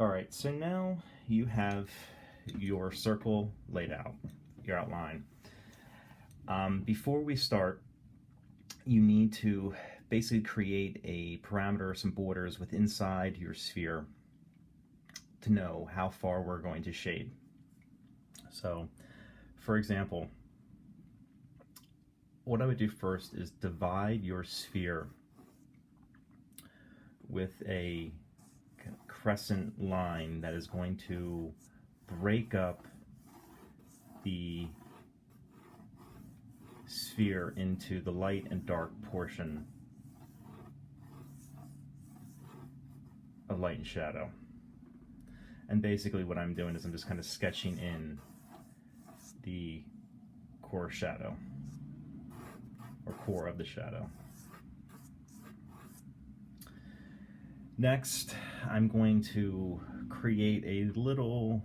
All right, so now you have your circle laid out, your outline. Before we start, you need to basically create a parameter, some borders with inside your sphere to know how far we're going to shade. So, for example, what I would do first is divide your sphere with a crescent line that is going to break up the sphere into the light and dark portion of light and shadow. And basically what I'm doing is I'm just kind of sketching in the core shadow, or core of the shadow. Next, I'm going to create a little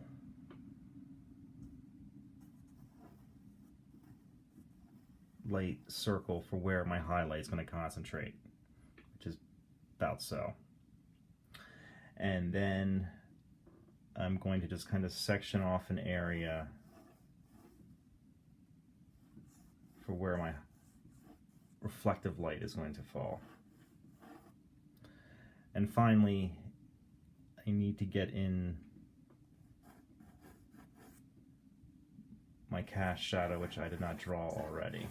light circle for where my highlight is going to concentrate, which is about so. And then I'm going to just kind of section off an area for where my reflective light is going to fall. And finally, I need to get in my cast shadow, which I did not draw already.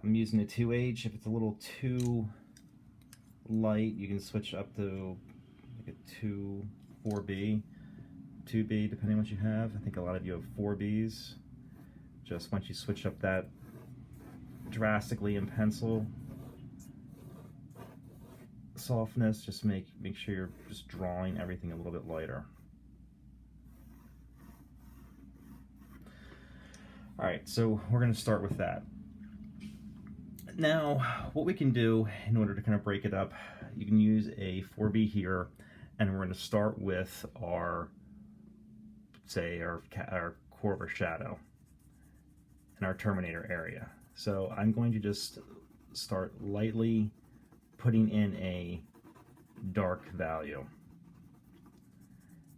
I'm using a 2H. If it's a little too light, you can switch up to like a 4B, 2B, depending on what you have. I think a lot of you have 4Bs. Just once you switch up that drastically in pencil softness, just make sure you're just drawing everything a little bit lighter. All right, so we're going to start with that. Now, what we can do in order to kind of break it up, you can use a 4B here, and we're going to start with our, say, our core of our shadow and our terminator area. So I'm going to just start lightly putting in a dark value.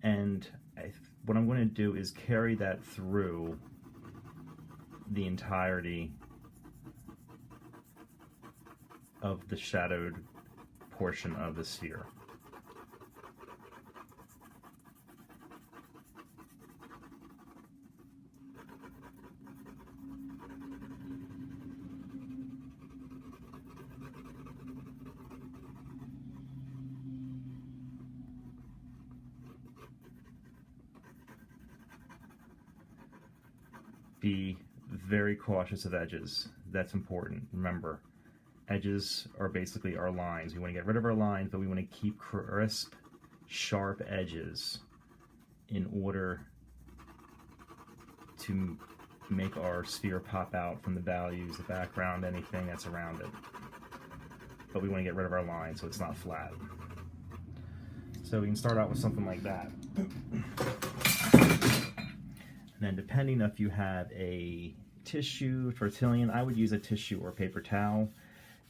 And what I'm going to do is carry that through the entirety of the shadowed portion of the sphere. Be very cautious of edges. That's important. Remember, edges are basically our lines. We want to get rid of our lines, but we want to keep crisp, sharp edges in order to make our sphere pop out from the values, the background, anything that's around it. But we want to get rid of our lines so it's not flat. So we can start out with something like that. And then depending if you have a tissue, tortillon, I would use a tissue or paper towel.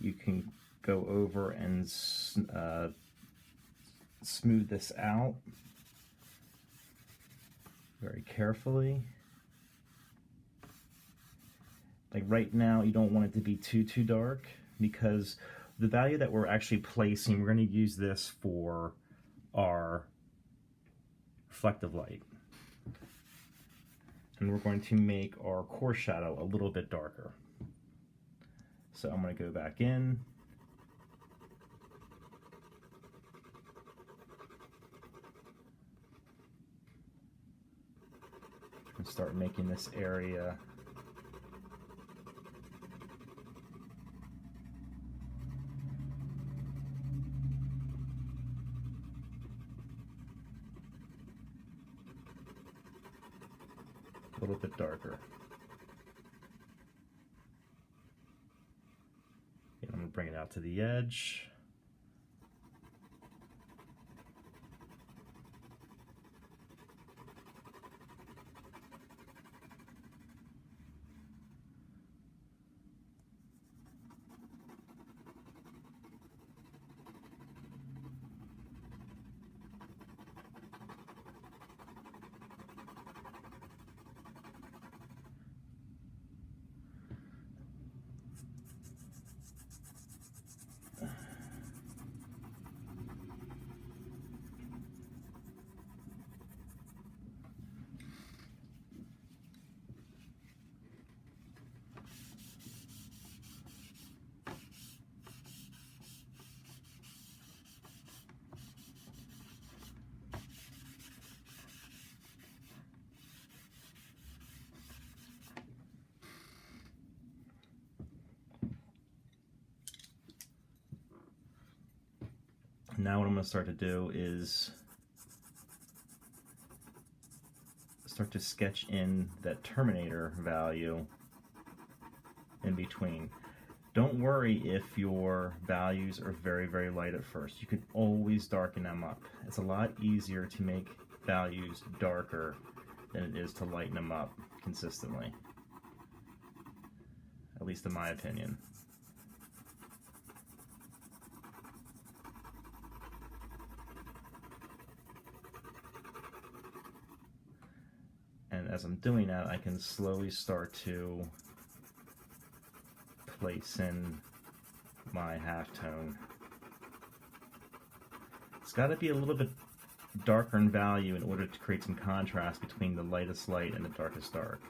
You can go over and smooth this out very carefully. Like right now, you don't want it to be too dark, because the value that we're actually placing, we're going to use this for our reflective light. And we're going to make our core shadow a little bit darker. So I'm going to go back in. And start making this area a little bit darker. And I'm going to bring it out to the edge. Now what I'm going to start to do is start to sketch in that terminator value in between. Don't worry if your values are very, very light at first. You can always darken them up. It's a lot easier to make values darker than it is to lighten them up consistently, at least in my opinion. And as I'm doing that, I can slowly start to place in my halftone. It's got to be a little bit darker in value in order to create some contrast between the lightest light and the darkest dark.